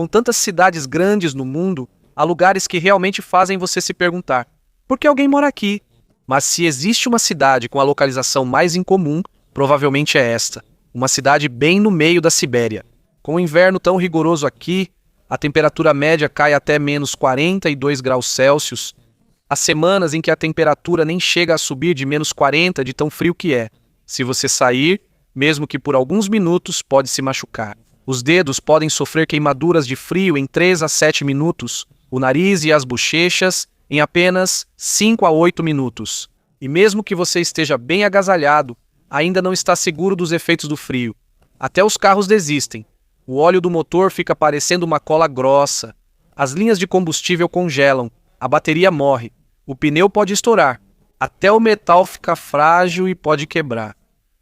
Com tantas cidades grandes no mundo, há lugares que realmente fazem você se perguntar: por que alguém mora aqui? Mas se existe uma cidade com a localização mais incomum, provavelmente é esta. Uma cidade bem no meio da Sibéria. Com o inverno tão rigoroso aqui, a temperatura média cai até menos 42 graus Celsius. Há semanas em que a temperatura nem chega a subir de menos 40 de tão frio que é. Se você sair, mesmo que por alguns minutos, pode se machucar. Os dedos podem sofrer queimaduras de frio em 3 a 7 minutos, o nariz e as bochechas em apenas 5 a 8 minutos. E mesmo que você esteja bem agasalhado, ainda não está seguro dos efeitos do frio. Até os carros desistem. O óleo do motor fica parecendo uma cola grossa. As linhas de combustível congelam. A bateria morre. O pneu pode estourar. Até o metal fica frágil e pode quebrar.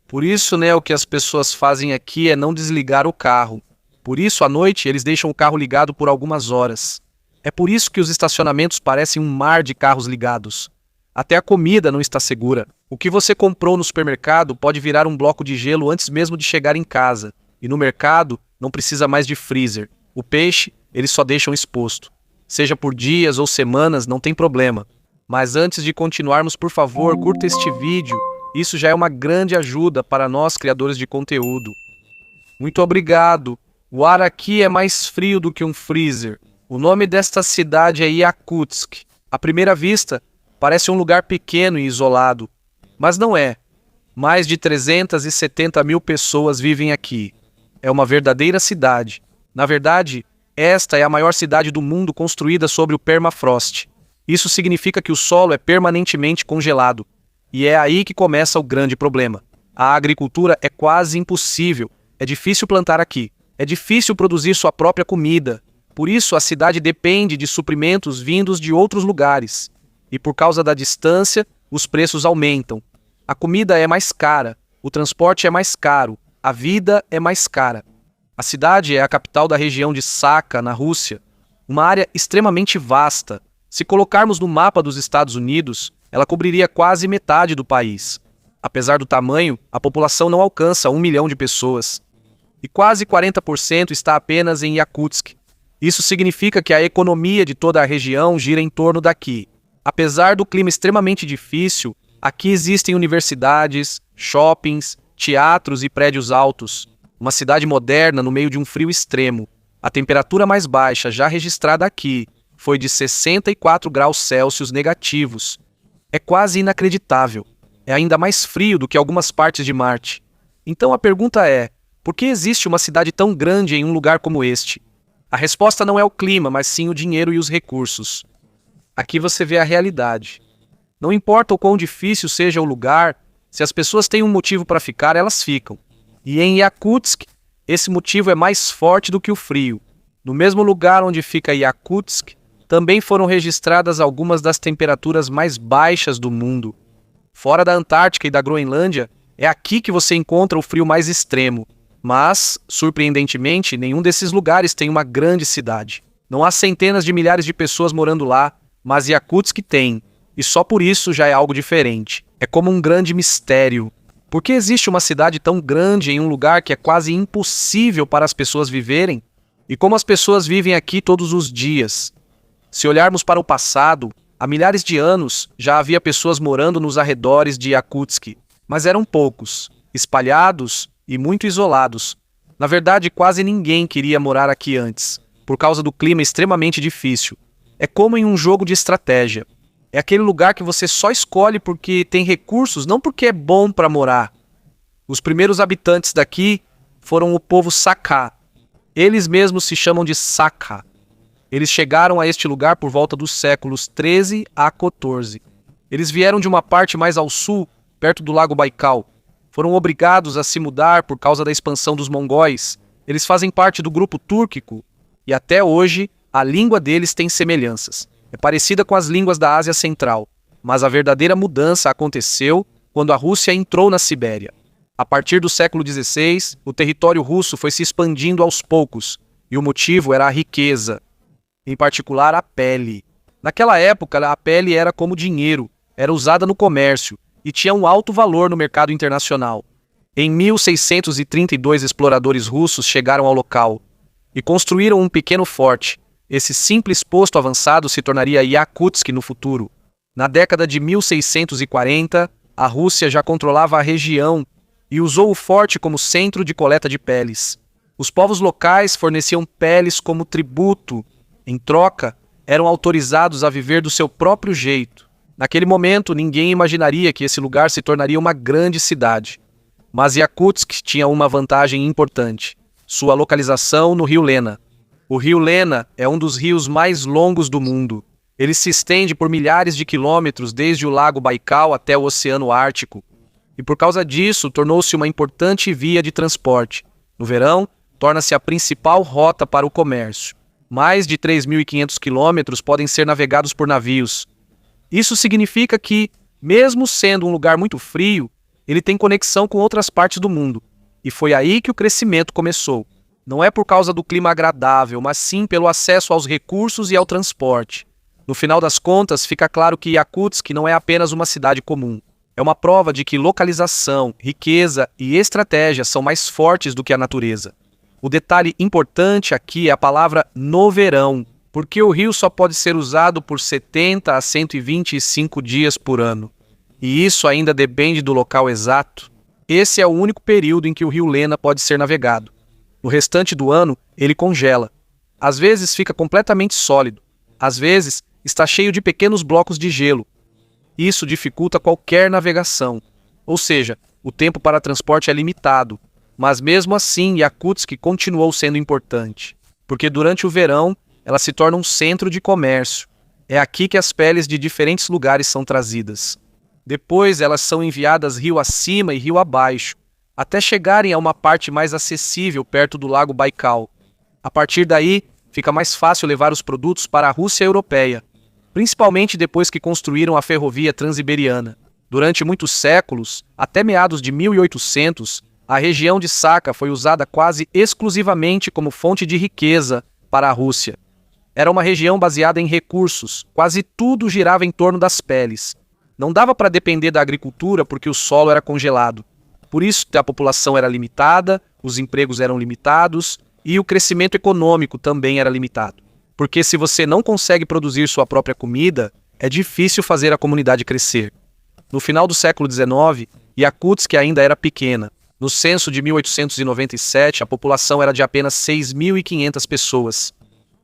Por isso, o que as pessoas fazem aqui é não desligar o carro. Por isso, à noite, eles deixam o carro ligado por algumas horas. É por isso que os estacionamentos parecem um mar de carros ligados. Até a comida não está segura. O que você comprou no supermercado pode virar um bloco de gelo antes mesmo de chegar em casa. E no mercado, não precisa mais de freezer. O peixe, eles só deixam exposto. Seja por dias ou semanas, não tem problema. Mas antes de continuarmos, por favor, curta este vídeo. Isso já é uma grande ajuda para nós, criadores de conteúdo. Muito obrigado. O ar aqui é mais frio do que um freezer. O nome desta cidade é Yakutsk. À primeira vista, parece um lugar pequeno e isolado. Mas não é. Mais de 370 mil pessoas vivem aqui. É uma verdadeira cidade. Na verdade, esta é a maior cidade do mundo construída sobre o permafrost. Isso significa que o solo é permanentemente congelado. E é aí que começa o grande problema. A agricultura é quase impossível. É difícil plantar aqui. É difícil produzir sua própria comida. Por isso, a cidade depende de suprimentos vindos de outros lugares. E por causa da distância, os preços aumentam. A comida é mais cara. O transporte é mais caro. A vida é mais cara. A cidade é a capital da região de Sakha, na Rússia. Uma área extremamente vasta. Se colocarmos no mapa dos Estados Unidos, ela cobriria quase metade do país. Apesar do tamanho, a população não alcança 1 milhão de pessoas. E quase 40% está apenas em Yakutsk. Isso significa que a economia de toda a região gira em torno daqui. Apesar do clima extremamente difícil, aqui existem universidades, shoppings, teatros e prédios altos. Uma cidade moderna no meio de um frio extremo. A temperatura mais baixa já registrada aqui foi de 64 graus Celsius negativos. É quase inacreditável. É ainda mais frio do que algumas partes de Marte. Então a pergunta é: por que existe uma cidade tão grande em um lugar como este? A resposta não é o clima, mas sim o dinheiro e os recursos. Aqui você vê a realidade. Não importa o quão difícil seja o lugar, se as pessoas têm um motivo para ficar, elas ficam. E em Yakutsk, esse motivo é mais forte do que o frio. No mesmo lugar onde fica Yakutsk, também foram registradas algumas das temperaturas mais baixas do mundo. Fora da Antártica e da Groenlândia, é aqui que você encontra o frio mais extremo. Mas, surpreendentemente, nenhum desses lugares tem uma grande cidade. Não há centenas de milhares de pessoas morando lá, mas Yakutsk tem. E só por isso já é algo diferente. É como um grande mistério. Por que existe uma cidade tão grande em um lugar que é quase impossível para as pessoas viverem? E como as pessoas vivem aqui todos os dias? Se olharmos para o passado, há milhares de anos já havia pessoas morando nos arredores de Yakutsk, mas eram poucos, espalhados e muito isolados. Na verdade, quase ninguém queria morar aqui antes, por causa do clima extremamente difícil. É como em um jogo de estratégia. É aquele lugar que você só escolhe porque tem recursos, não porque é bom para morar. Os primeiros habitantes daqui foram o povo Sakha. Eles mesmos se chamam de Sakha. Eles chegaram a este lugar por volta dos séculos 13 a 14. Eles vieram de uma parte mais ao sul, perto do lago Baikal. Foram obrigados a se mudar por causa da expansão dos mongóis. Eles fazem parte do grupo túrquico e até hoje a língua deles tem semelhanças. É parecida com as línguas da Ásia Central, mas a verdadeira mudança aconteceu quando a Rússia entrou na Sibéria. A partir do século XVI, o território russo foi se expandindo aos poucos, e o motivo era a riqueza, em particular a pele. Naquela época, a pele era como dinheiro, era usada no comércio e tinha um alto valor no mercado internacional. Em 1632, exploradores russos chegaram ao local. e construíram um pequeno forte. Esse simples posto avançado se tornaria Yakutsk no futuro. Na década de 1640, a Rússia já controlava a região e usou o forte como centro de coleta de peles. Os povos locais forneciam peles como tributo. Em troca, eram autorizados a viver do seu próprio jeito. Naquele momento, ninguém imaginaria que esse lugar se tornaria uma grande cidade. Mas Yakutsk tinha uma vantagem importante: sua localização no rio Lena. O rio Lena é um dos rios mais longos do mundo. Ele se estende por milhares de quilômetros desde o lago Baikal até o Oceano Ártico. E por causa disso, tornou-se uma importante via de transporte. No verão, torna-se a principal rota para o comércio. Mais de 3.500 quilômetros podem ser navegados por navios. Isso significa que, mesmo sendo um lugar muito frio, ele tem conexão com outras partes do mundo. E foi aí que o crescimento começou. Não é por causa do clima agradável, mas sim pelo acesso aos recursos e ao transporte. No final das contas, fica claro que Yakutsk não é apenas uma cidade comum. É uma prova de que localização, riqueza e estratégia são mais fortes do que a natureza. O detalhe importante aqui é a palavra no verão, porque o rio só pode ser usado por 70 a 125 dias por ano. E isso ainda depende do local exato. Esse é o único período em que o rio Lena pode ser navegado. No restante do ano, ele congela. Às vezes fica completamente sólido. Às vezes, está cheio de pequenos blocos de gelo. Isso dificulta qualquer navegação. Ou seja, o tempo para transporte é limitado. Mas mesmo assim, Yakutsk continuou sendo importante. Porque durante o verão, ela se torna um centro de comércio. É aqui que as peles de diferentes lugares são trazidas. Depois, elas são enviadas rio acima e rio abaixo, até chegarem a uma parte mais acessível perto do lago Baikal. A partir daí, fica mais fácil levar os produtos para a Rússia europeia, principalmente depois que construíram a ferrovia transiberiana. Durante muitos séculos, até meados de 1800, a região de Sakha foi usada quase exclusivamente como fonte de riqueza para a Rússia. Era uma região baseada em recursos, quase tudo girava em torno das peles. Não dava para depender da agricultura porque o solo era congelado. Por isso, a população era limitada, os empregos eram limitados e o crescimento econômico também era limitado. Porque se você não consegue produzir sua própria comida, é difícil fazer a comunidade crescer. No final do século XIX, Yakutsk ainda era pequena. No censo de 1897, a população era de apenas 6.500 pessoas.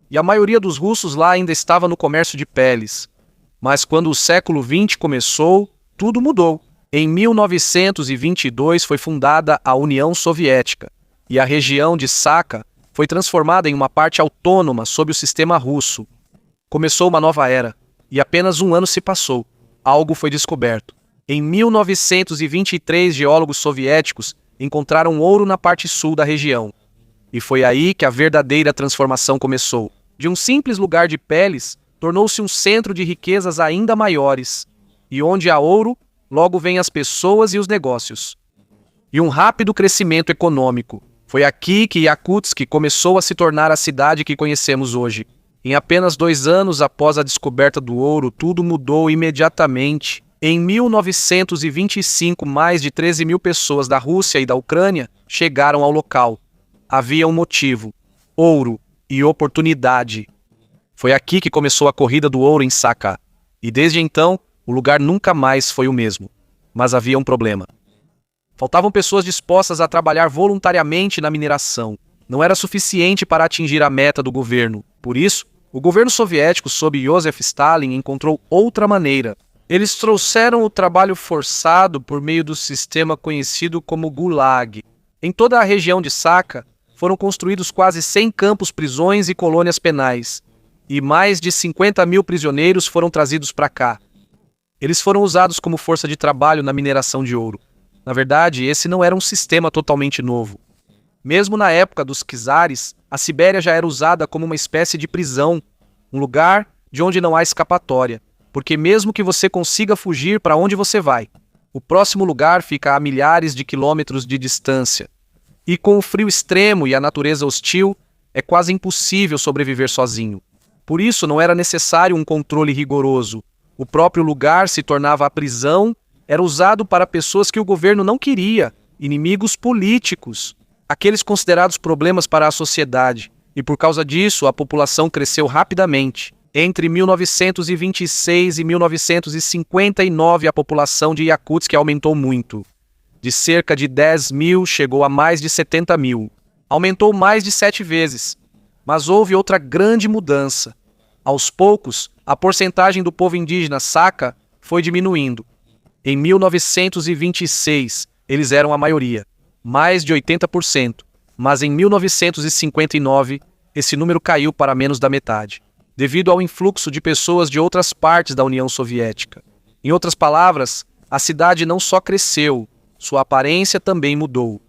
E a maioria dos russos lá ainda estava no comércio de peles. Mas quando o século XX começou, tudo mudou. Em 1922 foi fundada a União Soviética, e a região de Sakha foi transformada em uma parte autônoma sob o sistema russo. Começou uma nova era, e apenas um ano se passou. Algo foi descoberto. Em 1923, geólogos soviéticos encontraram ouro na parte sul da região. E foi aí que a verdadeira transformação começou. De um simples lugar de peles, tornou-se um centro de riquezas ainda maiores. E onde há ouro, logo vêm as pessoas e os negócios. E um rápido crescimento econômico. Foi aqui que Yakutsk começou a se tornar a cidade que conhecemos hoje. Em apenas 2 anos após a descoberta do ouro, tudo mudou imediatamente. Em 1925, mais de 13.000 pessoas da Rússia e da Ucrânia chegaram ao local. Havia um motivo: ouro e oportunidade. Foi aqui que começou a corrida do ouro em Sakha. E desde então, o lugar nunca mais foi o mesmo. Mas havia um problema. Faltavam pessoas dispostas a trabalhar voluntariamente na mineração. Não era suficiente para atingir a meta do governo. Por isso, o governo soviético, sob Joseph Stalin, encontrou outra maneira. Eles trouxeram o trabalho forçado por meio do sistema conhecido como Gulag. Em toda a região de Sakha, foram construídos quase 100 campos-prisões e colônias penais. E mais de 50.000 prisioneiros foram trazidos para cá. Eles foram usados como força de trabalho na mineração de ouro. Na verdade, esse não era um sistema totalmente novo. Mesmo na época dos czares, a Sibéria já era usada como uma espécie de prisão, um lugar de onde não há escapatória, porque mesmo que você consiga fugir para onde você vai, o próximo lugar fica a milhares de quilômetros de distância. E com o frio extremo e a natureza hostil, é quase impossível sobreviver sozinho. Por isso não era necessário um controle rigoroso. O próprio lugar se tornava a prisão, era usado para pessoas que o governo não queria, inimigos políticos, aqueles considerados problemas para a sociedade. E por causa disso, a população cresceu rapidamente. Entre 1926 e 1959, a população de Yakutsk aumentou muito. De cerca de 10 mil, chegou a mais de 70 mil. Aumentou mais de 7 vezes. Mas houve outra grande mudança. Aos poucos, a porcentagem do povo indígena Sakha foi diminuindo. Em 1926, eles eram a maioria, mais de 80%. Mas em 1959, esse número caiu para menos da metade, devido ao influxo de pessoas de outras partes da União Soviética. Em outras palavras, a cidade não só cresceu, sua aparência também mudou.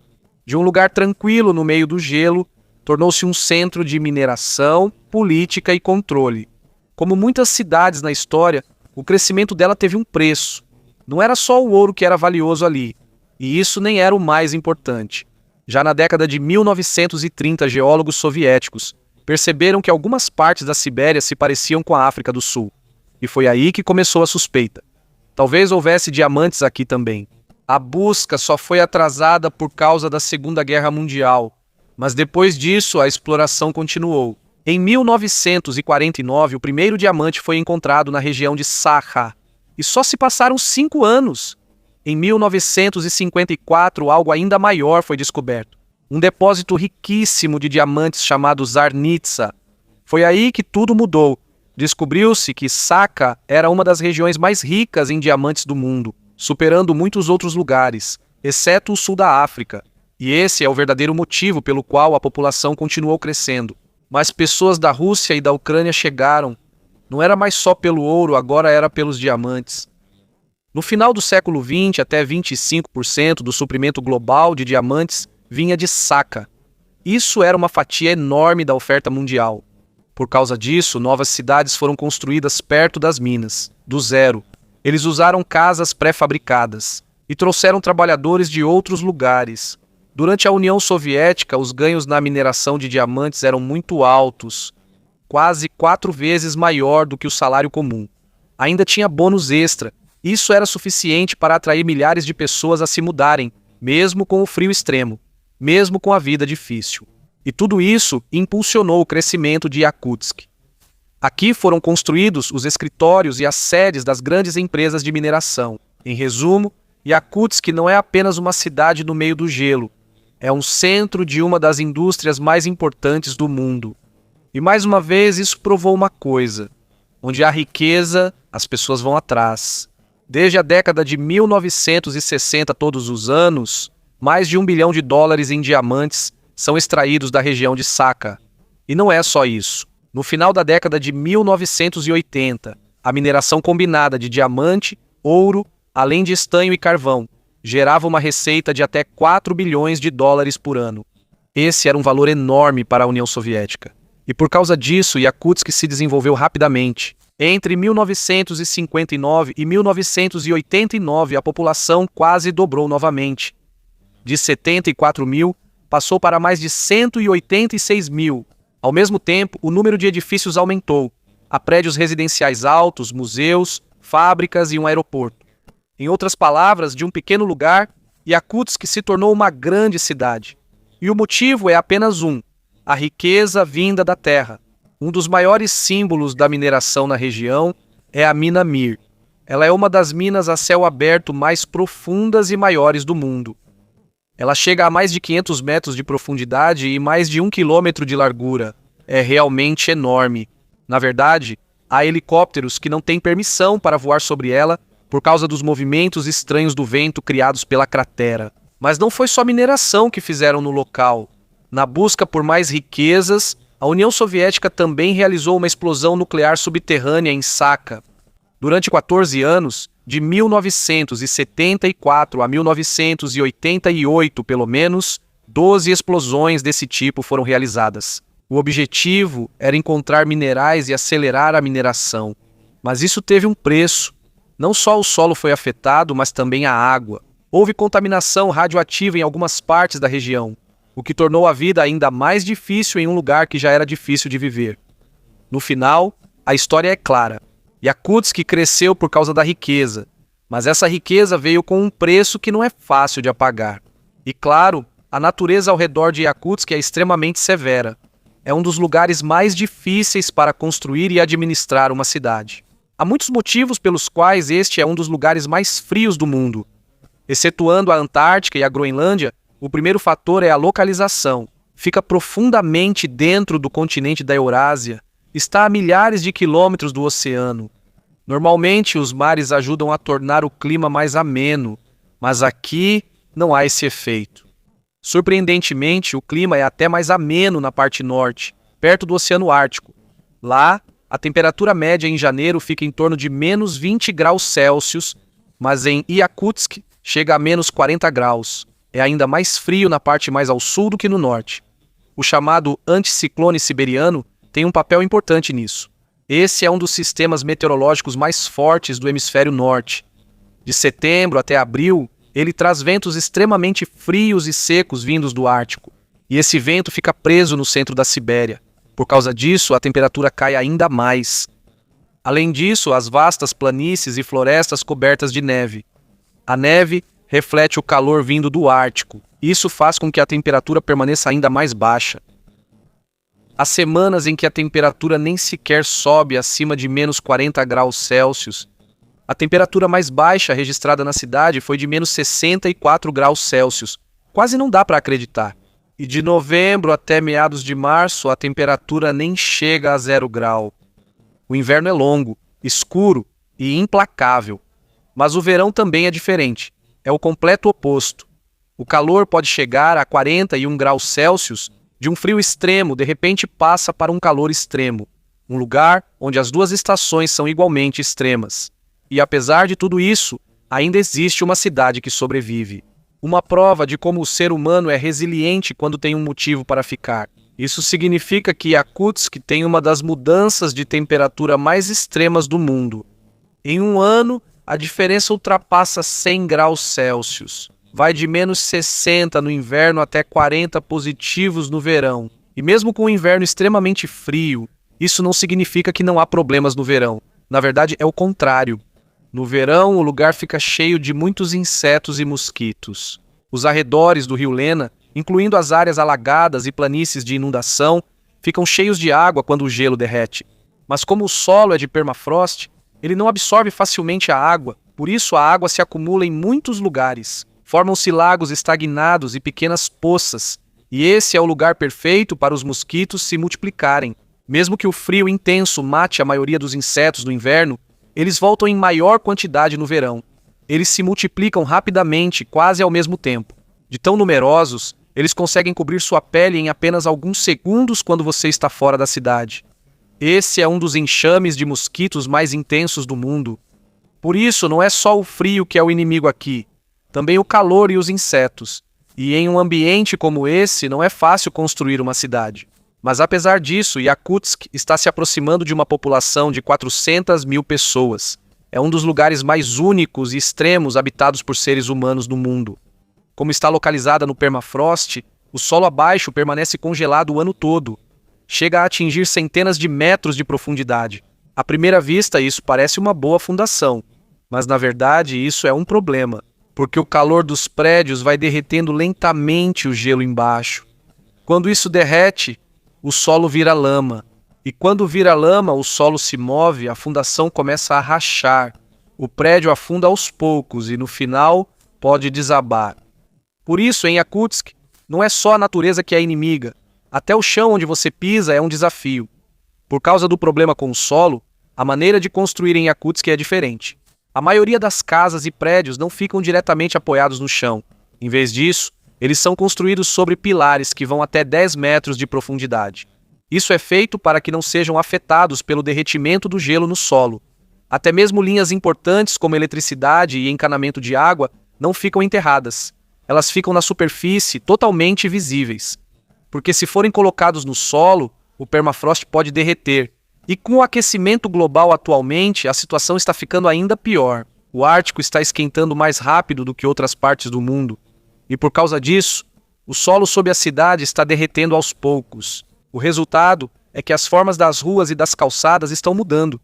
De um lugar tranquilo no meio do gelo, tornou-se um centro de mineração, política e controle. Como muitas cidades na história, o crescimento dela teve um preço. Não era só o ouro que era valioso ali, e isso nem era o mais importante. Já na década de 1930, geólogos soviéticos perceberam que algumas partes da Sibéria se pareciam com a África do Sul. E foi aí que começou a suspeita. Talvez houvesse diamantes aqui também. A busca só foi atrasada por causa da Segunda Guerra Mundial, mas depois disso a exploração continuou. Em 1949, o primeiro diamante foi encontrado na região de Sakha, e só se passaram 5 anos. Em 1954, algo ainda maior foi descoberto. Um depósito riquíssimo de diamantes chamado Zarnitsa. Foi aí que tudo mudou. Descobriu-se que Sakha era uma das regiões mais ricas em diamantes do mundo, superando muitos outros lugares, exceto o sul da África. E esse é o verdadeiro motivo pelo qual a população continuou crescendo. Mas pessoas da Rússia e da Ucrânia chegaram. Não era mais só pelo ouro, agora era pelos diamantes. No final do século XX, até 25% do suprimento global de diamantes vinha de Sakha. Isso era uma fatia enorme da oferta mundial. Por causa disso, novas cidades foram construídas perto das minas, do zero. Eles usaram casas pré-fabricadas e trouxeram trabalhadores de outros lugares. Durante a União Soviética, os ganhos na mineração de diamantes eram muito altos, quase 4 vezes maior do que o salário comum. Ainda tinha bônus extra. Isso era suficiente para atrair milhares de pessoas a se mudarem, mesmo com o frio extremo, mesmo com a vida difícil. E tudo isso impulsionou o crescimento de Yakutsk. Aqui foram construídos os escritórios e as sedes das grandes empresas de mineração. Em resumo, Yakutsk não é apenas uma cidade no meio do gelo, é um centro de uma das indústrias mais importantes do mundo. E mais uma vez isso provou uma coisa: onde há riqueza, as pessoas vão atrás. Desde a década de 1960, todos os anos, mais de $1 bilhão em diamantes são extraídos da região de Sakha. E não é só isso. No final da década de 1980, a mineração combinada de diamante, ouro, além de estanho e carvão, gerava uma receita de até $4 bilhões por ano. Esse era um valor enorme para a União Soviética. E por causa disso, Yakutsk se desenvolveu rapidamente. Entre 1959 e 1989, a população quase dobrou novamente. De 74 mil, passou para mais de 186 mil. Ao mesmo tempo, o número de edifícios aumentou. Há prédios residenciais altos, museus, fábricas e um aeroporto. Em outras palavras, de um pequeno lugar, Yakutsk se tornou uma grande cidade. E o motivo é apenas um: a riqueza vinda da terra. Um dos maiores símbolos da mineração na região é a mina Mir. Ela é uma das minas a céu aberto mais profundas e maiores do mundo. Ela chega a mais de 500 metros de profundidade e mais de 1 quilômetro de largura. É realmente enorme. Na verdade, há helicópteros que não têm permissão para voar sobre ela por causa dos movimentos estranhos do vento criados pela cratera. Mas não foi só mineração que fizeram no local. Na busca por mais riquezas, a União Soviética também realizou uma explosão nuclear subterrânea em Sakha. Durante 14 anos, de 1974 a 1988, pelo menos, 12 explosões desse tipo foram realizadas. O objetivo era encontrar minerais e acelerar a mineração. Mas isso teve um preço. Não só o solo foi afetado, mas também a água. Houve contaminação radioativa em algumas partes da região, o que tornou a vida ainda mais difícil em um lugar que já era difícil de viver. No final, a história é clara. Yakutsk cresceu por causa da riqueza, mas essa riqueza veio com um preço que não é fácil de apagar. E claro, a natureza ao redor de Yakutsk é extremamente severa. é um dos lugares mais difíceis para construir e administrar uma cidade. Há muitos motivos pelos quais este é um dos lugares mais frios do mundo. Excetuando a Antártica e a Groenlândia, o primeiro fator é a localização. Fica profundamente dentro do continente da Eurásia, está a milhares de quilômetros do oceano. Normalmente, os mares ajudam a tornar o clima mais ameno, mas aqui não há esse efeito. Surpreendentemente, o clima é até mais ameno na parte norte, perto do Oceano Ártico. Lá, a temperatura média em janeiro fica em torno de menos 20 graus Celsius, mas em Yakutsk chega a menos 40 graus. É ainda mais frio na parte mais ao sul do que no norte. O chamado anticiclone siberiano tem um papel importante nisso. Esse é um dos sistemas meteorológicos mais fortes do hemisfério norte. De setembro até abril, ele traz ventos extremamente frios e secos vindos do Ártico, e esse vento fica preso no centro da Sibéria. Por causa disso, a temperatura cai ainda mais. Além disso, as vastas planícies e florestas cobertas de neve. A neve reflete o calor vindo do Ártico. Isso faz com que a temperatura permaneça ainda mais baixa. Há semanas em que a temperatura nem sequer sobe acima de menos 40 graus Celsius. A temperatura mais baixa registrada na cidade foi de menos 64 graus Celsius. Quase não dá para acreditar. E de novembro até meados de março, a temperatura nem chega a 0 grau. O inverno é longo, escuro e implacável. Mas o verão também é diferente. É o completo oposto. O calor pode chegar a 41 graus Celsius. De um frio extremo, de repente passa para um calor extremo. Um lugar onde as duas estações são igualmente extremas. E apesar de tudo isso, ainda existe uma cidade que sobrevive. Uma prova de como o ser humano é resiliente quando tem um motivo para ficar. Isso significa que Yakutsk tem uma das mudanças de temperatura mais extremas do mundo. Em um ano, a diferença ultrapassa 100 graus Celsius. Vai de menos 60 no inverno até 40 positivos no verão. E mesmo com o inverno extremamente frio, isso não significa que não há problemas no verão. Na verdade, é o contrário. No verão, o lugar fica cheio de muitos insetos e mosquitos. Os arredores do rio Lena, incluindo as áreas alagadas e planícies de inundação, ficam cheios de água quando o gelo derrete. Mas como o solo é de permafrost, ele não absorve facilmente a água, por isso a água se acumula em muitos lugares. Formam-se lagos estagnados e pequenas poças, e esse é o lugar perfeito para os mosquitos se multiplicarem. Mesmo que o frio intenso mate a maioria dos insetos no inverno, eles voltam em maior quantidade no verão. Eles se multiplicam rapidamente, quase ao mesmo tempo. De tão numerosos, eles conseguem cobrir sua pele em apenas alguns segundos quando você está fora da cidade. Esse é um dos enxames de mosquitos mais intensos do mundo. Por isso, não é só o frio que é o inimigo aqui. Também o calor e os insetos. E em um ambiente como esse, não é fácil construir uma cidade. Mas apesar disso, Yakutsk está se aproximando de uma população de 400 mil pessoas. É um dos lugares mais únicos e extremos habitados por seres humanos no mundo. Como está localizada no permafrost, o solo abaixo permanece congelado o ano todo. Chega a atingir centenas de metros de profundidade. À primeira vista, isso parece uma boa fundação. Mas na verdade, isso é um problema. Porque o calor dos prédios vai derretendo lentamente o gelo embaixo. Quando isso derrete, o solo vira lama. E quando vira lama, o solo se move, a fundação começa a rachar. O prédio afunda aos poucos e, no final, pode desabar. Por isso, em Yakutsk, não é só a natureza que é inimiga. Até o chão onde você pisa é um desafio. Por causa do problema com o solo, a maneira de construir em Yakutsk é diferente. A maioria das casas e prédios não ficam diretamente apoiados no chão. Em vez disso, eles são construídos sobre pilares que vão até 10 metros de profundidade. Isso é feito para que não sejam afetados pelo derretimento do gelo no solo. Até mesmo linhas importantes como eletricidade e encanamento de água não ficam enterradas. Elas ficam na superfície, totalmente visíveis. Porque se forem colocados no solo, o permafrost pode derreter. E com o aquecimento global atualmente, a situação está ficando ainda pior. O Ártico está esquentando mais rápido do que outras partes do mundo. E por causa disso, o solo sob a cidade está derretendo aos poucos. O resultado é que as formas das ruas e das calçadas estão mudando.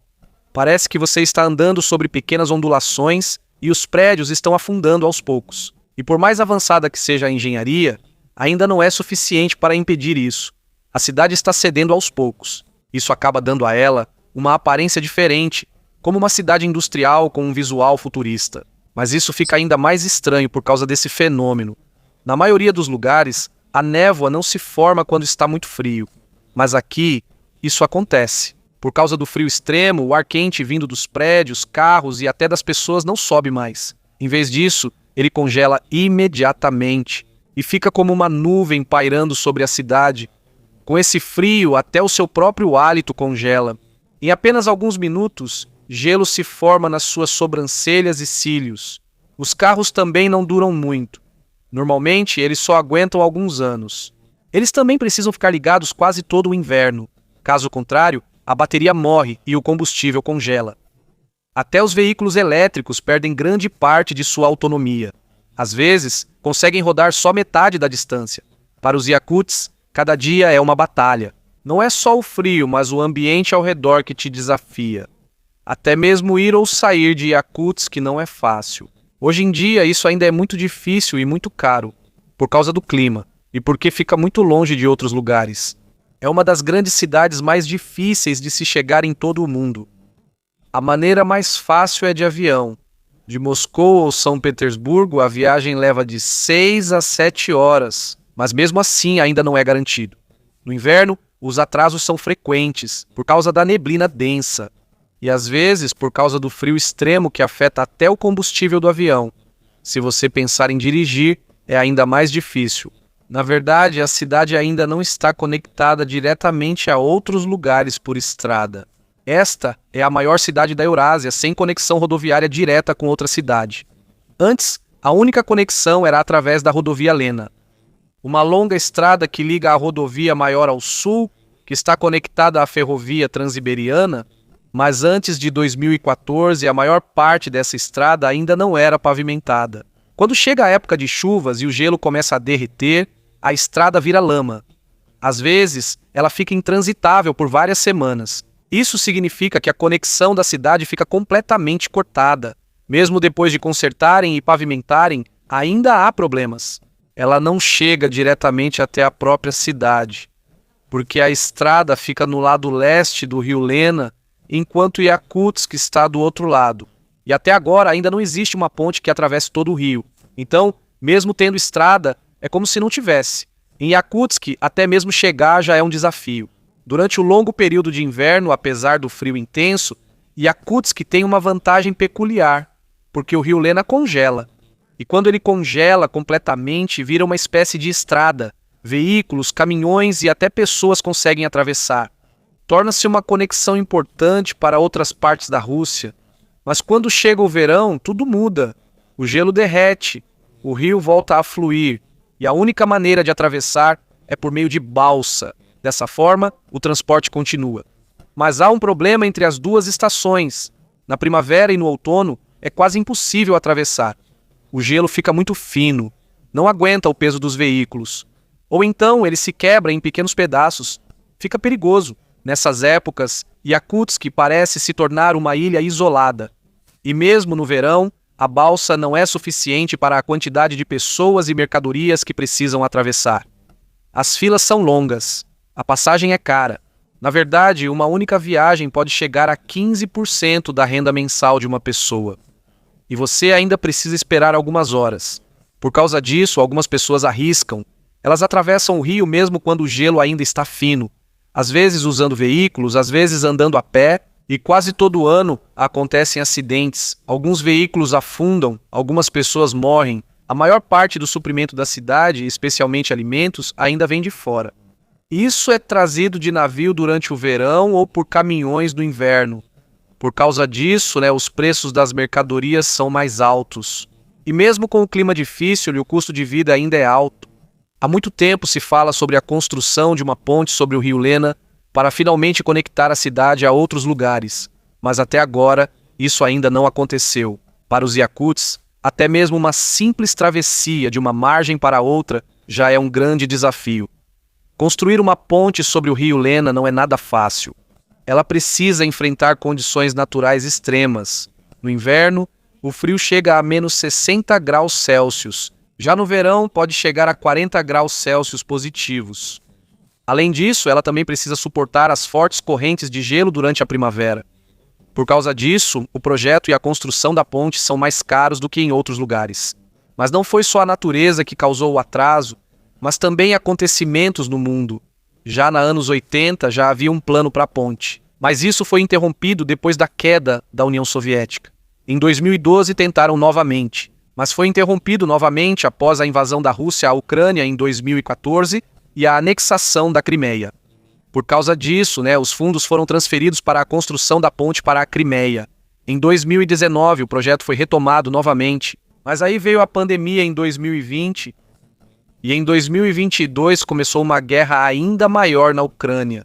Parece que você está andando sobre pequenas ondulações e os prédios estão afundando aos poucos. E por mais avançada que seja a engenharia, ainda não é suficiente para impedir isso. A cidade está cedendo aos poucos. Isso acaba dando a ela uma aparência diferente, como uma cidade industrial com um visual futurista. Mas isso fica ainda mais estranho por causa desse fenômeno. Na maioria dos lugares, a névoa não se forma quando está muito frio. Mas aqui, isso acontece. Por causa do frio extremo, o ar quente vindo dos prédios, carros e até das pessoas não sobe mais. Em vez disso, ele congela imediatamente e fica como uma nuvem pairando sobre a cidade. Com esse frio, até o seu próprio hálito congela. Em apenas alguns minutos, gelo se forma nas suas sobrancelhas e cílios. Os carros também não duram muito. Normalmente, eles só aguentam alguns anos. Eles também precisam ficar ligados quase todo o inverno. Caso contrário, a bateria morre e o combustível congela. Até os veículos elétricos perdem grande parte de sua autonomia. Às vezes, conseguem rodar só metade da distância. Para os Yakuts, cada dia é uma batalha. Não é só o frio, mas o ambiente ao redor que te desafia. Até mesmo ir ou sair de Yakutsk não é fácil. Hoje em dia, isso ainda é muito difícil e muito caro, por causa do clima e porque fica muito longe de outros lugares. É uma das grandes cidades mais difíceis de se chegar em todo o mundo. A maneira mais fácil é de avião. De Moscou ou São Petersburgo, a viagem leva de 6 a 7 horas, mas mesmo assim ainda não é garantido. No inverno, os atrasos são frequentes, por causa da neblina densa, e às vezes por causa do frio extremo que afeta até o combustível do avião. Se você pensar em dirigir, é ainda mais difícil. Na verdade, a cidade ainda não está conectada diretamente a outros lugares por estrada. Esta é a maior cidade da Eurásia, sem conexão rodoviária direta com outra cidade. Antes, a única conexão era através da rodovia Lena, uma longa estrada que liga a rodovia maior ao sul, que está conectada à ferrovia Transiberiana, mas antes de 2014 a maior parte dessa estrada ainda não era pavimentada. Quando chega a época de chuvas e o gelo começa a derreter, a estrada vira lama. Às vezes, ela fica intransitável por várias semanas. Isso significa que a conexão da cidade fica completamente cortada. Mesmo depois de consertarem e pavimentarem, ainda há problemas. Ela não chega diretamente até a própria cidade, porque a estrada fica no lado leste do rio Lena, enquanto Yakutsk está do outro lado. E até agora ainda não existe uma ponte que atravesse todo o rio. Então, mesmo tendo estrada, é como se não tivesse. Em Yakutsk, até mesmo chegar já é um desafio. Durante o longo período de inverno, apesar do frio intenso, Yakutsk tem uma vantagem peculiar, porque o rio Lena congela. E quando ele congela completamente, vira uma espécie de estrada. Veículos, caminhões e até pessoas conseguem atravessar. Torna-se uma conexão importante para outras partes da Rússia. Mas quando chega o verão, tudo muda. O gelo derrete, o rio volta a fluir, e a única maneira de atravessar é por meio de balsa. Dessa forma, o transporte continua. Mas há um problema entre as duas estações. Na primavera e no outono, é quase impossível atravessar. O gelo fica muito fino, não aguenta o peso dos veículos. Ou então ele se quebra em pequenos pedaços. Fica perigoso. Nessas épocas, Yakutsk parece se tornar uma ilha isolada. E mesmo no verão, a balsa não é suficiente para a quantidade de pessoas e mercadorias que precisam atravessar. As filas são longas. A passagem é cara. Na verdade, uma única viagem pode chegar a 15% da renda mensal de uma pessoa. E você ainda precisa esperar algumas horas. Por causa disso, algumas pessoas arriscam. Elas atravessam o rio mesmo quando o gelo ainda está fino. Às vezes usando veículos, às vezes andando a pé, e quase todo ano acontecem acidentes. Alguns veículos afundam, algumas pessoas morrem. A maior parte do suprimento da cidade, especialmente alimentos, ainda vem de fora. Isso é trazido de navio durante o verão ou por caminhões no inverno. Por causa disso, os preços das mercadorias são mais altos. E mesmo com o clima difícil, o custo de vida ainda é alto. Há muito tempo se fala sobre a construção de uma ponte sobre o rio Lena para finalmente conectar a cidade a outros lugares. Mas até agora, isso ainda não aconteceu. Para os Yakuts, até mesmo uma simples travessia de uma margem para outra já é um grande desafio. Construir uma ponte sobre o rio Lena não é nada fácil. Ela precisa enfrentar condições naturais extremas. No inverno, o frio chega a menos 60 graus Celsius. Já no verão, pode chegar a 40 graus Celsius positivos. Além disso, ela também precisa suportar as fortes correntes de gelo durante a primavera. Por causa disso, o projeto e a construção da ponte são mais caros do que em outros lugares. Mas não foi só a natureza que causou o atraso, mas também acontecimentos no mundo. Já nos anos 80 já havia um plano para a ponte, mas isso foi interrompido depois da queda da União Soviética. Em 2012 tentaram novamente, mas foi interrompido novamente após a invasão da Rússia à Ucrânia em 2014 e a anexação da Crimeia. Por causa disso, os fundos foram transferidos para a construção da ponte para a Crimeia. Em 2019 o projeto foi retomado novamente, mas aí veio a pandemia em 2020 e em 2022 começou uma guerra ainda maior na Ucrânia.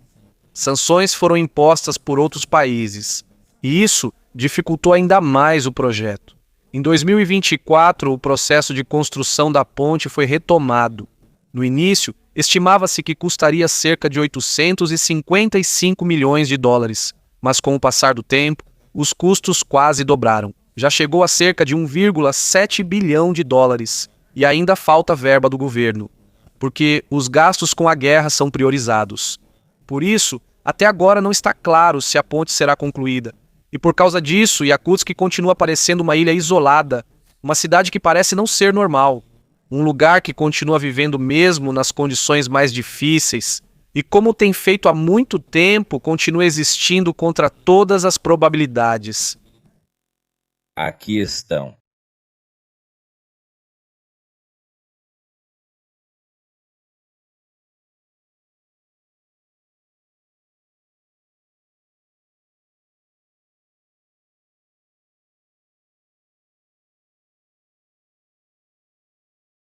Sanções foram impostas por outros países, e isso dificultou ainda mais o projeto. Em 2024, o processo de construção da ponte foi retomado. No início, estimava-se que custaria cerca de 855 milhões de dólares, mas com o passar do tempo, os custos quase dobraram. Já chegou a cerca de 1,7 bilhão de dólares. E ainda falta verba do governo, porque os gastos com a guerra são priorizados. Por isso, até agora não está claro se a ponte será concluída. E por causa disso, Yakutsk continua parecendo uma ilha isolada, uma cidade que parece não ser normal, um lugar que continua vivendo mesmo nas condições mais difíceis, e como tem feito há muito tempo, continua existindo contra todas as probabilidades. Aqui estão